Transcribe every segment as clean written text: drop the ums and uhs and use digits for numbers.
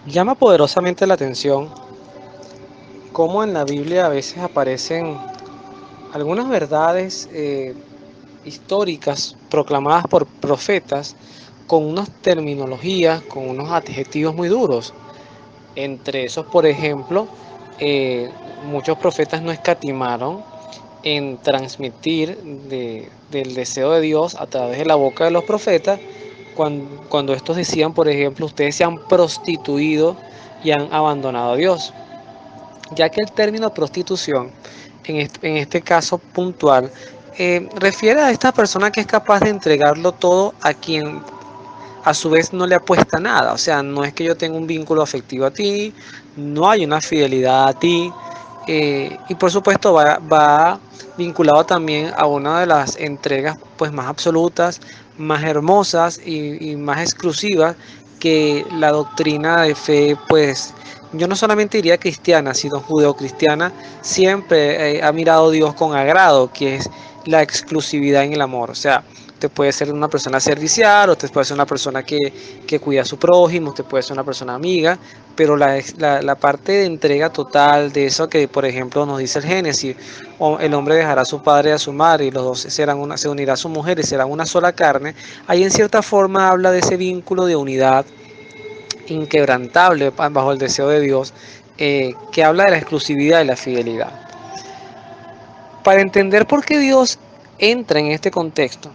Llama poderosamente la atención cómo en la Biblia a veces aparecen algunas verdades históricas proclamadas por profetas con unas terminologías, con unos adjetivos muy duros. Entre esos, por ejemplo, eh, muchos profetas no escatimaron en transmitir del deseo de Dios a través de la boca de los profetas, cuando estos decían, por ejemplo, ustedes se han prostituido y han abandonado a Dios, ya que el término prostitución, en este caso puntual, refiere a esta persona que es capaz de entregarlo todo a quien a su vez no le apuesta nada. O sea, no es que yo tenga un vínculo afectivo a ti, no hay una fidelidad a ti. Y por supuesto va vinculado también a una de las entregas pues más absolutas, más hermosas y más exclusivas que la doctrina de fe, pues yo no solamente diría cristiana, sino judeocristiana, siempre ha mirado a Dios con agrado, que es la exclusividad en el amor. O sea, usted puede ser una persona servicial, usted puede ser una persona que cuida a su prójimo, usted puede ser una persona amiga, pero la parte de entrega total de eso que, por ejemplo, nos dice el Génesis, el hombre dejará a su padre y a su madre y los dos se unirá a su mujer y serán una sola carne, ahí en cierta forma habla de ese vínculo de unidad inquebrantable bajo el deseo de Dios, que habla de la exclusividad y la fidelidad. Para entender por qué Dios entra en este contexto,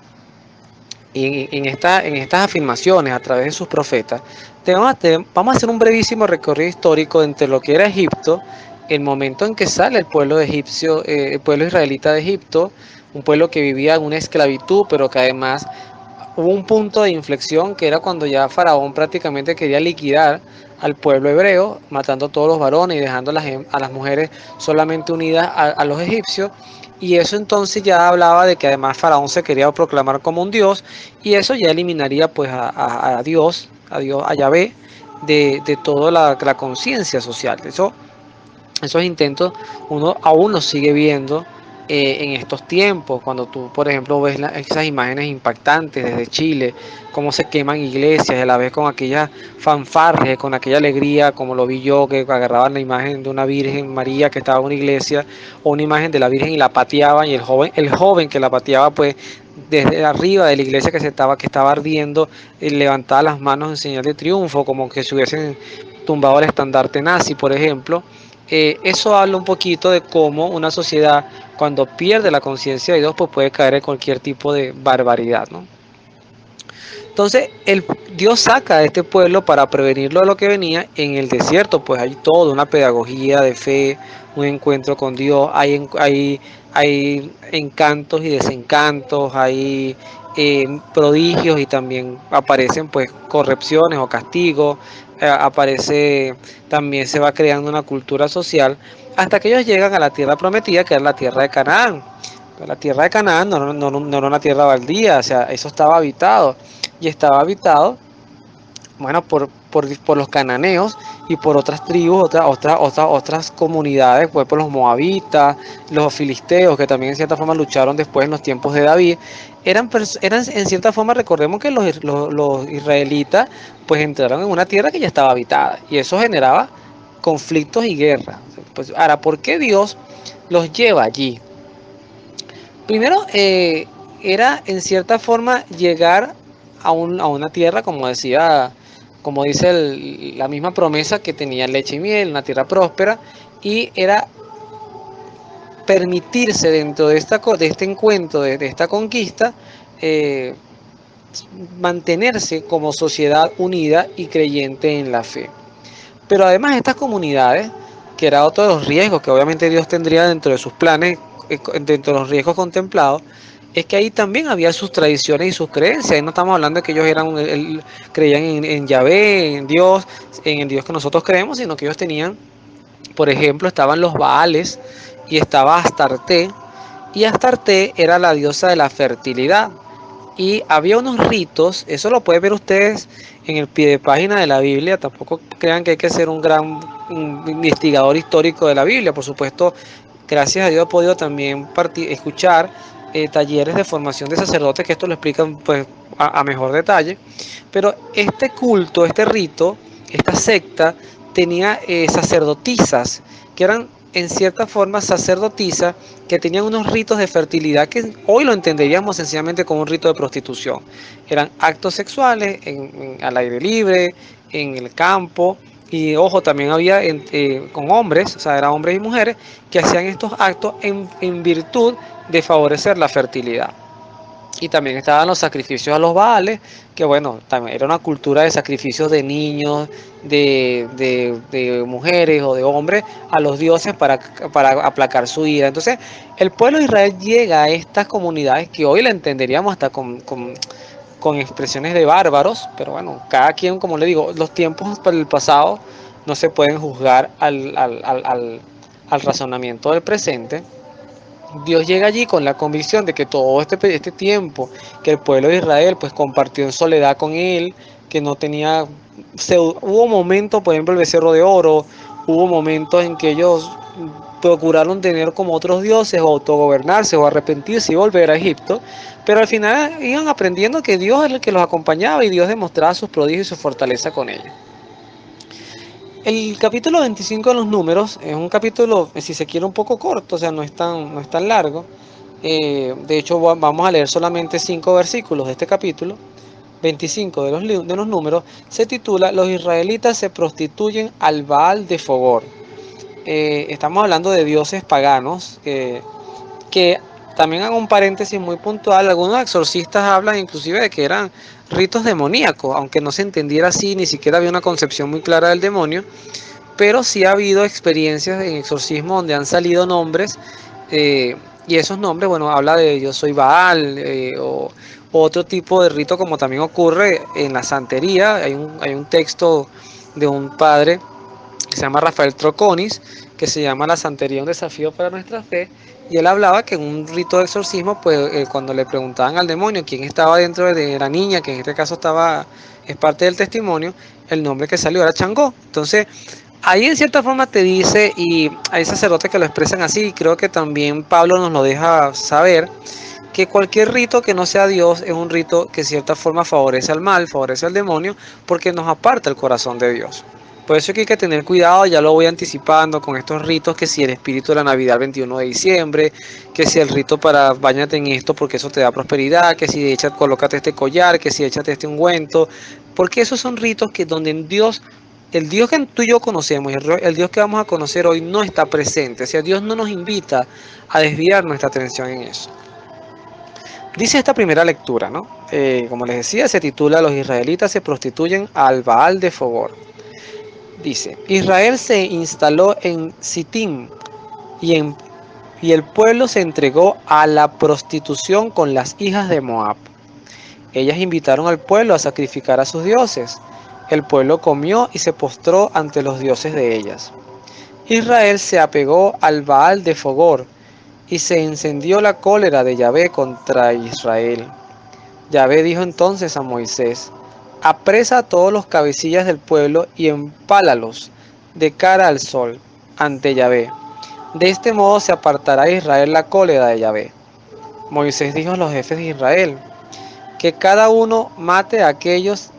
y en estas afirmaciones a través de sus profetas, vamos a hacer un brevísimo recorrido histórico entre lo que era Egipto, el momento en que sale el pueblo egipcio, el pueblo israelita de Egipto, un pueblo que vivía en una esclavitud, pero que además hubo un punto de inflexión que era cuando ya Faraón prácticamente quería liquidar al pueblo hebreo, matando a todos los varones y dejando a las mujeres solamente unidas a los egipcios. Y eso entonces ya hablaba de que además Faraón se quería proclamar como un dios, y eso ya eliminaría pues a Yahvé, de toda la conciencia social. Esos intentos uno aún los sigue viendo en estos tiempos, cuando tú, por ejemplo, ves esas imágenes impactantes desde Chile, cómo se queman iglesias, y a la vez con aquella fanfarria, con aquella alegría, como lo vi yo, que agarraban la imagen de una Virgen María que estaba en una iglesia, o una imagen de la Virgen y la pateaban, y el joven que la pateaba, pues desde arriba de la iglesia que estaba ardiendo, levantaba las manos en señal de triunfo, como que se hubiesen tumbado el estandarte nazi, por ejemplo. Eso habla un poquito de cómo una sociedad, cuando pierde la conciencia de Dios, pues puede caer en cualquier tipo de barbaridad, ¿no? Entonces, Dios saca a este pueblo para prevenirlo de lo que venía en el desierto. Pues hay toda una pedagogía de fe, un encuentro con Dios, hay encantos y desencantos, hay prodigios, y también aparecen pues correcciones o castigos. Aparece, también se va creando una cultura social hasta que ellos llegan a la tierra prometida, que es la tierra de Canaán. La tierra de Canaán no era una tierra baldía, o sea, eso estaba habitado, y estaba habitado, bueno, por los cananeos y por otras tribus, otras comunidades, pues por los moabitas, los filisteos, que también en cierta forma lucharon después en los tiempos de David. Eran en cierta forma, recordemos que los israelitas pues entraron en una tierra que ya estaba habitada, y eso generaba conflictos y guerra. Pues ahora, ¿por qué Dios los lleva allí? Primero, era en cierta forma llegar a una tierra, como dice la misma promesa, que tenía leche y miel, una tierra próspera, y era permitirse dentro de este encuentro, de esta conquista, eh, mantenerse como sociedad unida y creyente en la fe. Pero además estas comunidades, que era otro de los riesgos que obviamente Dios tendría dentro de sus planes, dentro de los riesgos contemplados, es que ahí también había sus tradiciones y sus creencias. Ahí no estamos hablando de que ellos creían en Yahvé, en Dios, en el Dios que nosotros creemos, sino que ellos tenían, por ejemplo, estaban los Baales y estaba Astarte, y Astarte era la diosa de la fertilidad. Y había unos ritos, eso lo pueden ver ustedes en el pie de página de la Biblia. Tampoco crean que hay que ser un investigador histórico de la Biblia. Por supuesto, gracias a Dios he podido también escuchar talleres de formación de sacerdotes que esto lo explican pues a mejor detalle. Pero este culto, este rito, esta secta tenía sacerdotisas, que eran en cierta forma sacerdotisas, que tenían unos ritos de fertilidad que hoy lo entenderíamos sencillamente como un rito de prostitución. Eran actos sexuales al aire libre, en el campo, y ojo, también había con hombres, o sea, eran hombres y mujeres, que hacían estos actos en virtud de favorecer la fertilidad. Y también estaban los sacrificios a los Baales, que bueno, también era una cultura de sacrificios de niños, de mujeres o de hombres a los dioses para aplacar su ira. Entonces, el pueblo de Israel llega a estas comunidades que hoy la entenderíamos hasta con expresiones de bárbaros, pero bueno, cada quien, como le digo, los tiempos para el pasado no se pueden juzgar al razonamiento del presente. Dios llega allí con la convicción de que todo este tiempo que el pueblo de Israel pues compartió en soledad con él, que no tenía, hubo momentos, por ejemplo, el becerro de oro, hubo momentos en que ellos procuraron tener como otros dioses o autogobernarse o arrepentirse y volver a Egipto, pero al final iban aprendiendo que Dios es el que los acompañaba y Dios demostraba sus prodigios y su fortaleza con ellos. El capítulo 25 de los números es un capítulo, si se quiere, un poco corto, o sea, no es tan largo. De hecho, vamos a leer solamente 5 versículos de este capítulo. 25 de los números se titula Los israelitas se prostituyen al Baal de Fogor. Estamos hablando de dioses paganos que también hago un paréntesis muy puntual. Algunos exorcistas hablan inclusive de que eran ritos demoníacos, aunque no se entendiera así, ni siquiera había una concepción muy clara del demonio, pero sí ha habido experiencias en exorcismo donde han salido nombres, y esos nombres, bueno, habla de yo soy Baal, o otro tipo de rito, como también ocurre en la santería. Hay un texto de un padre que se llama Rafael Troconis, que se llama La santería, un desafío para nuestra fe, y él hablaba que en un rito de exorcismo, pues cuando le preguntaban al demonio quién estaba dentro de la niña, que en este caso es parte del testimonio, el nombre que salió era Changó. Entonces, ahí en cierta forma te dice, y hay sacerdotes que lo expresan así, y creo que también Pablo nos lo deja saber, que cualquier rito que no sea Dios es un rito que de cierta forma favorece al mal, favorece al demonio, porque nos aparta el corazón de Dios. Por eso es que hay que tener cuidado, ya lo voy anticipando con estos ritos, que si el espíritu de la Navidad el 21 de diciembre, que si el rito para bañate en esto porque eso te da prosperidad, que si colócate este collar, que si échate este ungüento, porque esos son ritos que donde Dios, el Dios que tú y yo conocemos, el Dios que vamos a conocer hoy no está presente. O sea, Dios no nos invita a desviar nuestra atención en eso. Dice esta primera lectura, ¿no? Como les decía, se titula Los israelitas se prostituyen al Baal de Fogor. Dice, Israel se instaló en Sittim y, y el pueblo se entregó a la prostitución con las hijas de Moab. Ellas invitaron al pueblo a sacrificar a sus dioses. El pueblo comió y se postró ante los dioses de ellas. Israel se apegó al Baal de Fogor y se encendió la cólera de Yahvé contra Israel. Yahvé dijo entonces a Moisés, apresa a todos los cabecillas del pueblo y empálalos de cara al sol ante Yahvé. De este modo se apartará Israel la cólera de Yahvé. Moisés dijo a los jefes de Israel, que cada uno mate a aquellos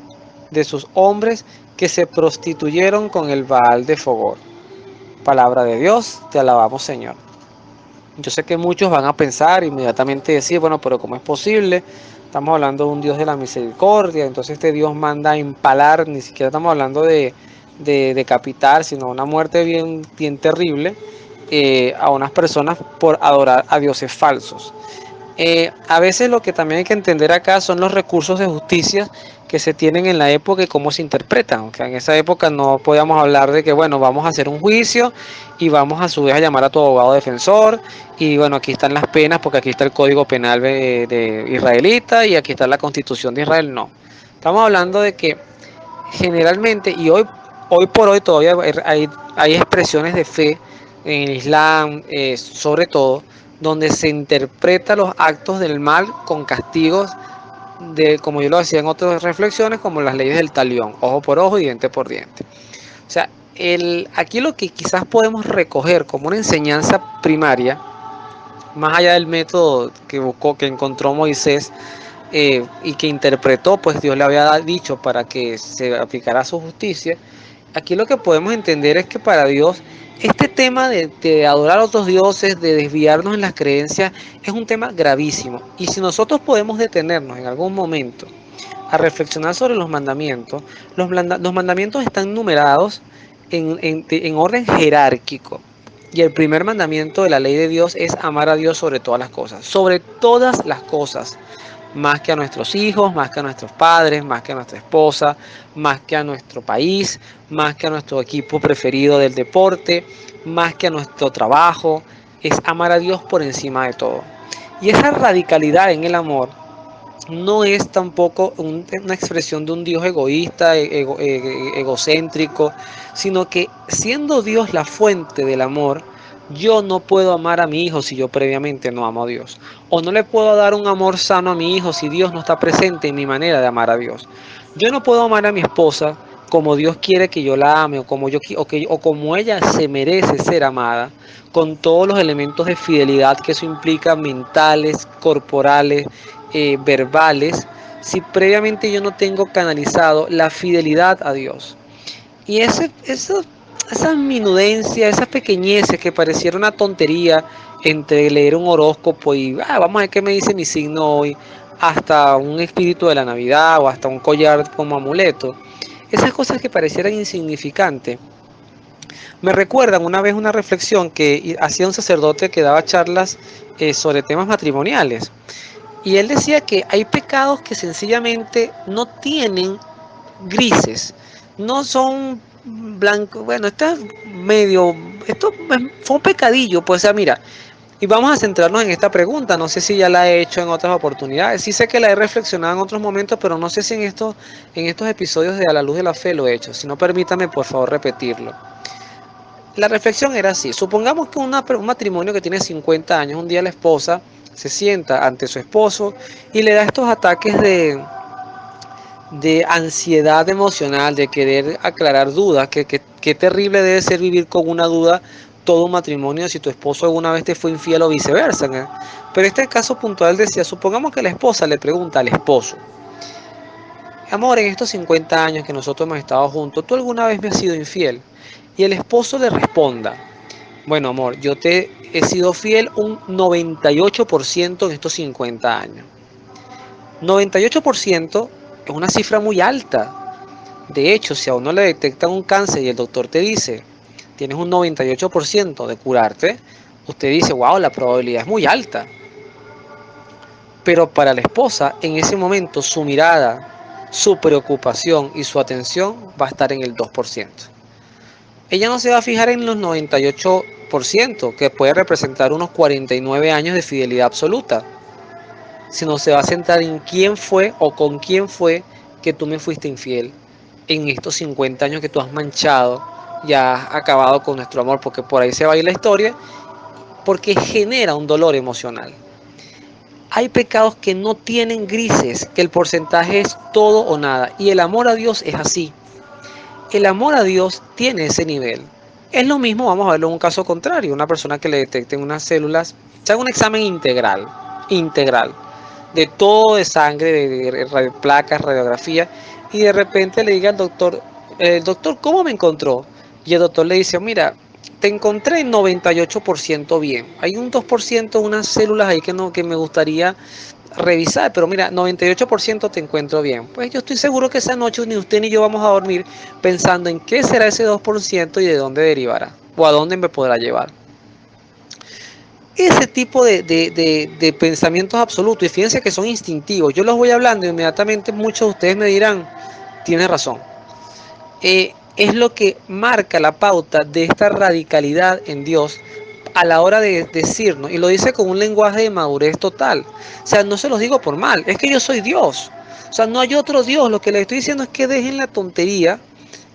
de sus hombres que se prostituyeron con el Baal de Fogor. Palabra de Dios, te alabamos, Señor. Yo sé que muchos van a pensar inmediatamente decir, bueno, pero ¿cómo es posible? Estamos hablando de un Dios de la misericordia, entonces este Dios manda a empalar, ni siquiera estamos hablando de decapitar, sino una muerte bien, bien terrible a unas personas por adorar a dioses falsos. A veces lo que también hay que entender acá son los recursos de justicia que se tienen en la época y cómo se interpretan. Aunque en esa época no podíamos hablar de que, bueno, vamos a hacer un juicio y vamos a su vez a llamar a tu abogado defensor y bueno, aquí están las penas porque aquí está el código penal de israelita y aquí está la constitución de Israel. No, estamos hablando de que generalmente y hoy por hoy todavía hay expresiones de fe en el Islam, sobre todo, donde se interpreta los actos del mal con castigos como yo lo decía en otras reflexiones, como las leyes del talión, ojo por ojo y diente por diente. O sea, aquí lo que quizás podemos recoger como una enseñanza primaria, más allá del método que encontró Moisés, y que interpretó, pues Dios le había dicho para que se aplicara su justicia. Aquí lo que podemos entender es que para Dios este tema de adorar a otros dioses, de desviarnos en las creencias, es un tema gravísimo. Y si nosotros podemos detenernos en algún momento a reflexionar sobre los mandamientos, los mandamientos están numerados en orden jerárquico. Y el primer mandamiento de la ley de Dios es amar a Dios sobre todas las cosas, más que a nuestros hijos, más que a nuestros padres, más que a nuestra esposa, más que a nuestro país, más que a nuestro equipo preferido del deporte, más que a nuestro trabajo, es amar a Dios por encima de todo. Y esa radicalidad en el amor no es tampoco una expresión de un Dios egoísta, egocéntrico, sino que siendo Dios la fuente del amor, yo no puedo amar a mi hijo si yo previamente no amo a Dios. O no le puedo dar un amor sano a mi hijo si Dios no está presente en mi manera de amar a Dios. Yo no puedo amar a mi esposa como Dios quiere que yo la ame o como ella se merece ser amada, con todos los elementos de fidelidad que eso implica, mentales, corporales, verbales, si previamente yo no tengo canalizado la fidelidad a Dios. Y esa minudencia, esas pequeñeces que pareciera una tontería entre leer un horóscopo y vamos a ver qué me dice mi signo hoy, hasta un espíritu de la Navidad o hasta un collar como amuleto, esas cosas que parecieran insignificantes, me recuerdan una vez una reflexión que hacía un sacerdote que daba charlas sobre temas matrimoniales. Y él decía que hay pecados que sencillamente no tienen grises, no son blancos. Bueno, esto fue un pecadillo, pues, o sea, mira, y vamos a centrarnos en esta pregunta. No sé si ya la he hecho en otras oportunidades, sí sé que la he reflexionado en otros momentos, pero no sé si en estos episodios de A la Luz de la Fe lo he hecho. Si no, permítame por favor repetirlo. La reflexión era así: supongamos que un matrimonio que tiene 50 años, un día la esposa se sienta ante su esposo y le da estos ataques de ansiedad emocional, de querer aclarar dudas. Qué terrible debe ser vivir con una duda todo un matrimonio si tu esposo alguna vez te fue infiel o viceversa, ¿no? Pero este caso puntual decía, supongamos que la esposa le pregunta al esposo: amor, en estos 50 años que nosotros hemos estado juntos, ¿tú alguna vez me has sido infiel? Y el esposo le responda: bueno, amor, yo te he sido fiel un 98% en estos 50 años. 98% es una cifra muy alta. De hecho, si a uno le detectan un cáncer y el doctor te dice, tienes un 98% de curarte, usted dice, wow, la probabilidad es muy alta. Pero para la esposa, en ese momento, su mirada, su preocupación y su atención va a estar en el 2%. Ella no se va a fijar en los 98%, que puede representar unos 49 años de fidelidad absoluta, sino se va a centrar en quién fue o con quién fue que tú me fuiste infiel en estos 50 años que tú has manchado y has acabado con nuestro amor, porque por ahí se va a ir la historia, porque genera un dolor emocional. Hay pecados que no tienen grises, que el porcentaje es todo o nada, y el amor a Dios es así. El amor a Dios tiene ese nivel. Es lo mismo, vamos a verlo en un caso contrario, una persona que le detecten unas células, se haga un examen integral, de todo de sangre, de placas, radiografía, y de repente le diga al doctor, el doctor, ¿cómo me encontró? Y el doctor le dice, mira, te encontré en 98% bien. Hay un 2%, unas células ahí que me gustaría revisar, pero mira, 98% te encuentro bien. Pues yo estoy seguro que esa noche ni usted ni yo vamos a dormir pensando en qué será ese 2% y de dónde derivará, o a dónde me podrá llevar. Ese tipo de pensamientos absolutos, y fíjense que son instintivos, yo los voy hablando y inmediatamente muchos de ustedes me dirán, tienes razón. Es lo que marca la pauta de esta radicalidad en Dios a la hora de decirnos, y lo dice con un lenguaje de madurez total. O sea, no se los digo por mal, es que yo soy Dios. O sea, no hay otro Dios. Lo que les estoy diciendo es que dejen la tontería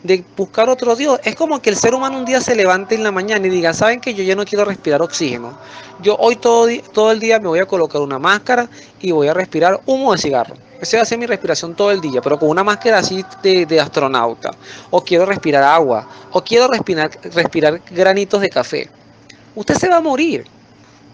de buscar otro Dios. Es como que el ser humano un día se levante en la mañana y diga, ¿saben que yo ya no quiero respirar oxígeno? Yo hoy todo el día me voy a colocar una máscara y voy a respirar humo de cigarro. Esa va a ser mi respiración todo el día, pero con una máscara así de astronauta. O quiero respirar agua, o quiero respirar granitos de café. Usted se va a morir.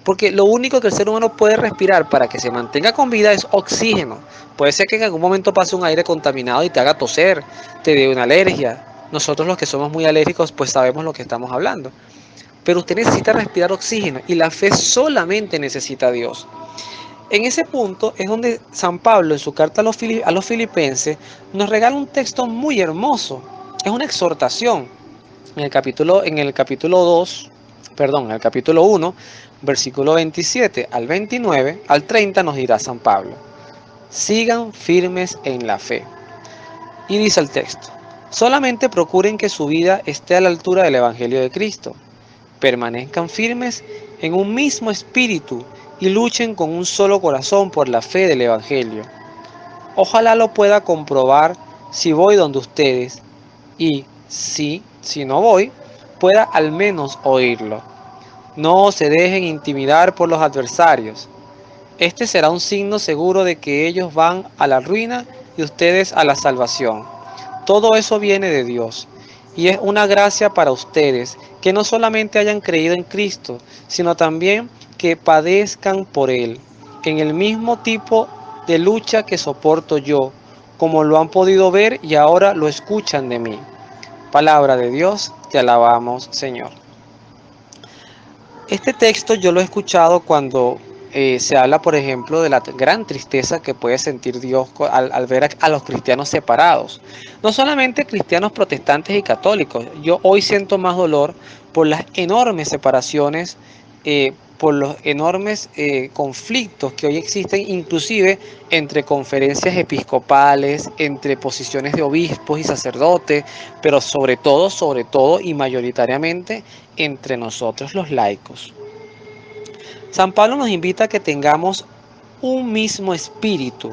Porque lo único que el ser humano puede respirar para que se mantenga con vida es oxígeno. Puede ser que en algún momento pase un aire contaminado y te haga toser, te dé una alergia. Nosotros los que somos muy alérgicos pues sabemos lo que estamos hablando. Pero usted necesita respirar oxígeno y la fe solamente necesita a Dios. En ese punto es donde San Pablo en su carta a los filipenses nos regala un texto muy hermoso. Es una exhortación. En el capítulo 2, perdón, en el capítulo 1, versículo 27 al 29, al 30 nos dirá San Pablo: sigan firmes en la fe. Y dice el texto: solamente procuren que su vida esté a la altura del Evangelio de Cristo. Permanezcan firmes en un mismo espíritu y luchen con un solo corazón por la fe del Evangelio. Ojalá lo pueda comprobar si voy donde ustedes y si no voy, pueda al menos oírlo. No se dejen intimidar por los adversarios. Este será un signo seguro de que ellos van a la ruina y ustedes a la salvación. Todo eso viene de Dios y es una gracia para ustedes que no solamente hayan creído en Cristo, sino también que padezcan por Él, en el mismo tipo de lucha que soporto yo, como lo han podido ver y ahora lo escuchan de mí. Palabra de Dios, te alabamos, Señor. Este texto yo lo he escuchado cuando se habla, por ejemplo, de la gran tristeza que puede sentir Dios al ver a los cristianos separados. No solamente cristianos protestantes y católicos. Yo hoy siento más dolor por las enormes separaciones, por los enormes conflictos que hoy existen, inclusive entre conferencias episcopales, entre posiciones de obispos y sacerdotes, pero sobre todo y mayoritariamente entre nosotros los laicos. San Pablo nos invita a que tengamos un mismo espíritu.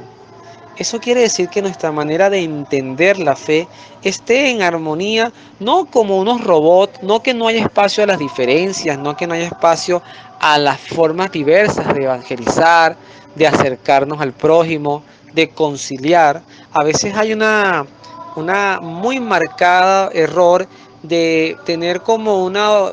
Eso quiere decir que nuestra manera de entender la fe esté en armonía, no como unos robots, no que no haya espacio a las diferencias, no que no haya espacio a las formas diversas de evangelizar, de acercarnos al prójimo, de conciliar. A veces hay una muy marcada error de tener como una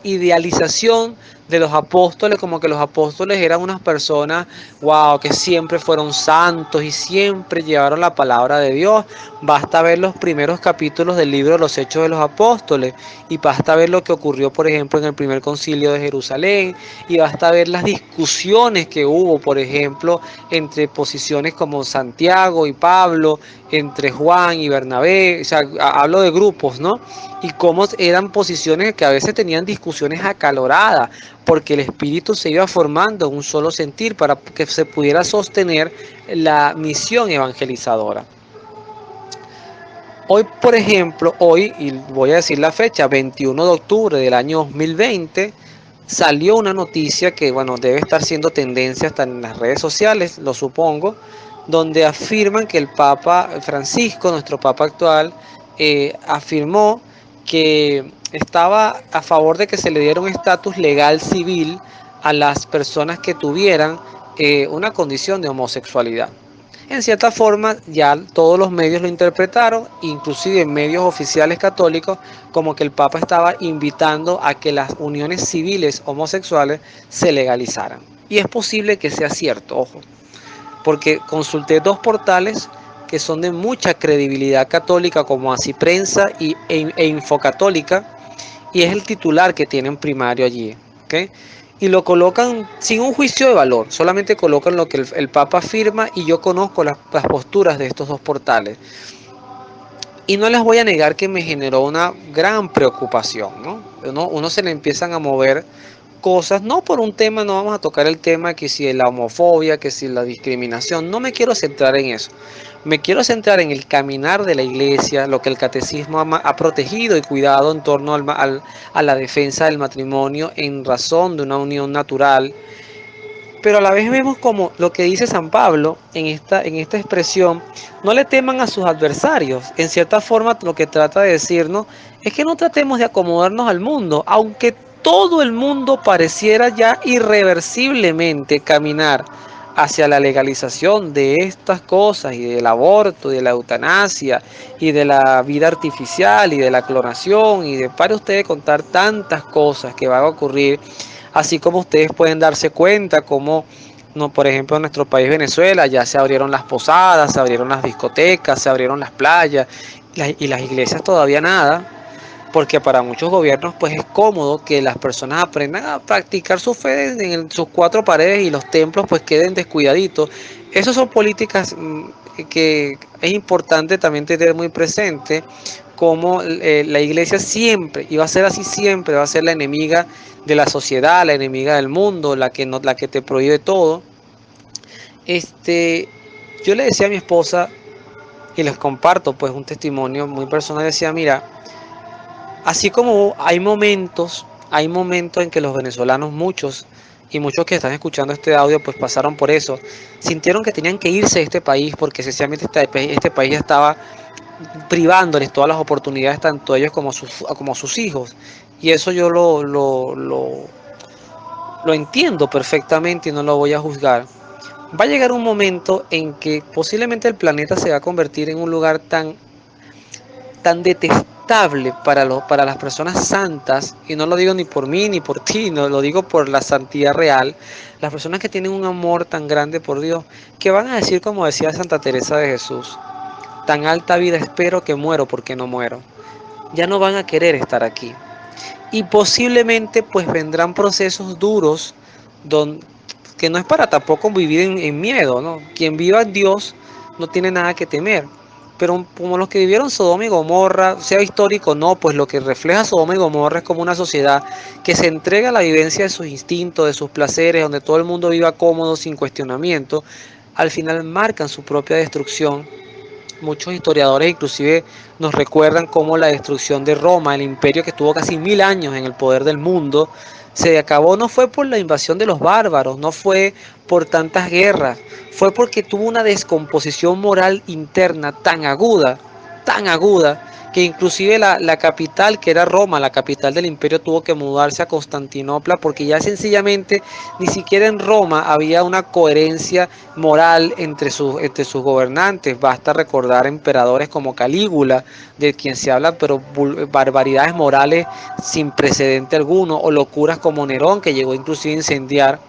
idealización de los apóstoles, como que los apóstoles eran unas personas, wow, que siempre fueron santos y siempre llevaron la palabra de Dios. Basta ver los primeros capítulos del libro de los Hechos de los Apóstoles y basta ver lo que ocurrió, por ejemplo, en el primer concilio de Jerusalén, y basta ver las discusiones que hubo, por ejemplo, entre posiciones como Santiago y Pablo, entre Juan y Bernabé. O sea, hablo de grupos, ¿no? Y cómo eran posiciones que a veces tenían discusiones acaloradas, porque el espíritu se iba formando en un solo sentir para que se pudiera sostener la misión evangelizadora. Hoy, por ejemplo, y voy a decir la fecha, 21 de octubre del año 2020, salió una noticia que, bueno, debe estar siendo tendencia hasta en las redes sociales, lo supongo, donde afirman que el Papa Francisco, nuestro Papa actual, afirmó que estaba a favor de que se le diera un estatus legal civil a las personas que tuvieran una condición de homosexualidad. En cierta forma, ya todos los medios lo interpretaron, inclusive medios oficiales católicos, como que el Papa estaba invitando a que las uniones civiles homosexuales se legalizaran. Y es posible que sea cierto, ojo, porque consulté dos portales que son de mucha credibilidad católica, como Así Prensa e Infocatólica, y es el titular que tienen primario allí, ¿okay? Y lo colocan sin un juicio de valor, solamente colocan lo que el Papa afirma, y yo conozco las posturas de estos dos portales. Y no les voy a negar que me generó una gran preocupación, ¿no? Uno se le empiezan a mover cosas, no por un tema, no vamos a tocar el tema que si la homofobia, que si la discriminación, no me quiero centrar en eso. Me quiero centrar en el caminar de la iglesia, lo que el catecismo ha protegido y cuidado en torno a la defensa del matrimonio en razón de una unión natural. Pero a la vez vemos como lo que dice San Pablo en esta expresión: no le teman a sus adversarios. En cierta forma lo que trata de decirnos es que no tratemos de acomodarnos al mundo, aunque todo el mundo pareciera ya irreversiblemente caminar hacia la legalización de estas cosas y del aborto, de la eutanasia y de la vida artificial y de la clonación y de para ustedes contar tantas cosas que van a ocurrir, así como ustedes pueden darse cuenta como no, por ejemplo, en nuestro país Venezuela ya se abrieron las posadas, se abrieron las discotecas, se abrieron las playas y las iglesias todavía nada, porque para muchos gobiernos pues es cómodo que las personas aprendan a practicar su fe en sus cuatro paredes y los templos pues queden descuidaditos. Esas son políticas que es importante también tener muy presente, como la iglesia siempre, y va a ser así siempre, va a ser la enemiga de la sociedad, la enemiga del mundo, la que, no, la que te prohíbe todo. Este, yo le decía a mi esposa, y les comparto pues un testimonio muy personal, decía, mira, así como hay momentos en que los venezolanos, muchos, y muchos que están escuchando este audio, pues pasaron por eso, sintieron que tenían que irse de este país porque sencillamente este país ya estaba privándoles todas las oportunidades, tanto ellos como sus hijos. Y eso yo lo entiendo perfectamente y no lo voy a juzgar. Va a llegar un momento en que posiblemente el planeta se va a convertir en un lugar tan detestable para las personas santas, y no lo digo ni por mí ni por ti, no lo digo por la santidad real, las personas que tienen un amor tan grande por Dios, que van a decir como decía Santa Teresa de Jesús, tan alta vida espero que muero porque no muero. Ya no van a querer estar aquí. Y posiblemente pues vendrán procesos duros don, que no es para tampoco vivir en miedo, ¿no? Quien viva en Dios no tiene nada que temer. Pero como los que vivieron Sodoma y Gomorra, sea histórico o no, pues lo que refleja Sodoma y Gomorra es como una sociedad que se entrega a la vivencia de sus instintos, de sus placeres, donde todo el mundo viva cómodo, sin cuestionamiento, al final marcan su propia destrucción. Muchos historiadores inclusive nos recuerdan cómo la destrucción de Roma, el imperio que estuvo casi 1000 años en el poder del mundo, se acabó no fue por la invasión de los bárbaros, no fue por tantas guerras, fue porque tuvo una descomposición moral interna tan aguda, que inclusive la capital, que era Roma, la capital del imperio, tuvo que mudarse a Constantinopla, porque ya sencillamente ni siquiera en Roma había una coherencia moral entre sus gobernantes. Basta recordar emperadores como Calígula, de quien se habla, pero barbaridades morales sin precedente alguno, o locuras como Nerón, que llegó inclusive a incendiar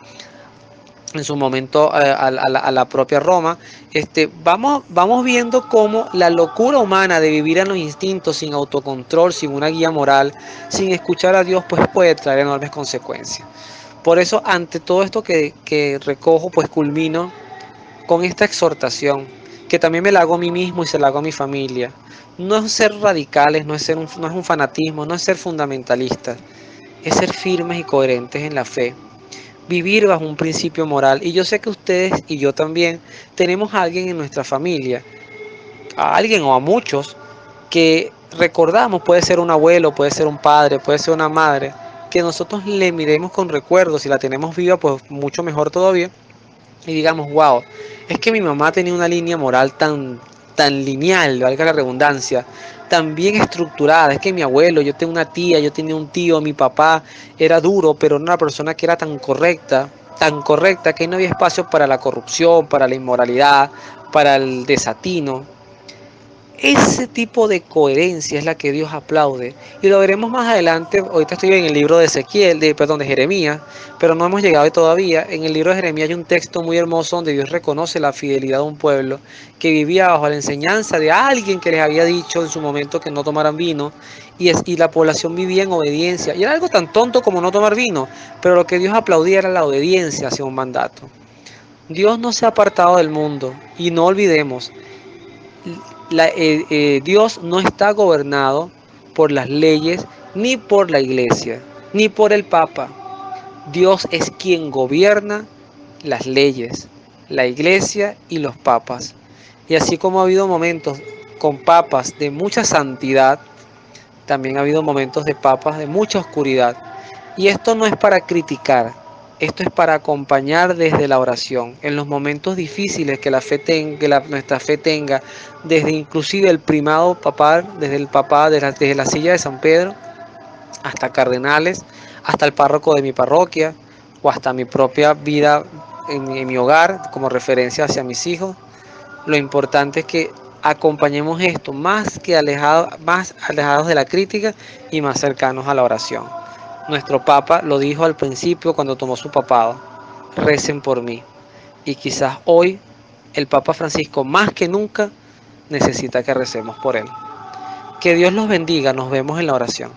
en su momento a la propia Roma. Vamos viendo cómo la locura humana de vivir en los instintos, sin autocontrol, sin una guía moral, sin escuchar a Dios, pues puede traer enormes consecuencias. Por eso, ante todo esto que recojo, pues culmino con esta exhortación, que también me la hago a mí mismo y se la hago a mi familia. No es ser radicales, no es un fanatismo, no es ser fundamentalistas, es ser firmes y coherentes en la fe, vivir bajo un principio moral. Y yo sé que ustedes y yo también tenemos a alguien en nuestra familia, a alguien o a muchos, que recordamos, puede ser un abuelo, puede ser un padre, puede ser una madre, que nosotros le miremos con recuerdos, si la tenemos viva, pues mucho mejor todavía, y digamos, wow, es que mi mamá tenía una línea moral tan lineal, valga la redundancia, tan bien estructurada. Es que mi abuelo, yo tengo una tía, yo tenía un tío, mi papá era duro, pero era una persona que era tan correcta que no había espacio para la corrupción, para la inmoralidad, para el desatino. Ese tipo de coherencia es la que Dios aplaude, y lo veremos más adelante. Ahorita estoy en el libro de de Jeremías, pero no hemos llegado todavía. En el libro de Jeremías hay un texto muy hermoso donde Dios reconoce la fidelidad de un pueblo que vivía bajo la enseñanza de alguien que les había dicho en su momento que no tomaran vino, y la población vivía en obediencia. Y era algo tan tonto como no tomar vino, pero lo que Dios aplaudía era la obediencia hacia un mandato. Dios no se ha apartado del mundo, y no olvidemos, Dios no está gobernado por las leyes, ni por la iglesia, ni por el Papa. Dios es quien gobierna las leyes, la iglesia y los papas. Y así como ha habido momentos con papas de mucha santidad, también ha habido momentos de papas de mucha oscuridad. Y esto no es para criticar, esto es para acompañar desde la oración, en los momentos difíciles que nuestra fe tenga, desde inclusive el primado papal, desde la silla de San Pedro, hasta cardenales, hasta el párroco de mi parroquia, o hasta mi propia vida en mi hogar como referencia hacia mis hijos, lo importante es que acompañemos esto más alejados de la crítica y más cercanos a la oración. Nuestro Papa lo dijo al principio cuando tomó su papado: recen por mí. Y quizás hoy el Papa Francisco más que nunca necesita que recemos por él. Que Dios los bendiga, nos vemos en la oración.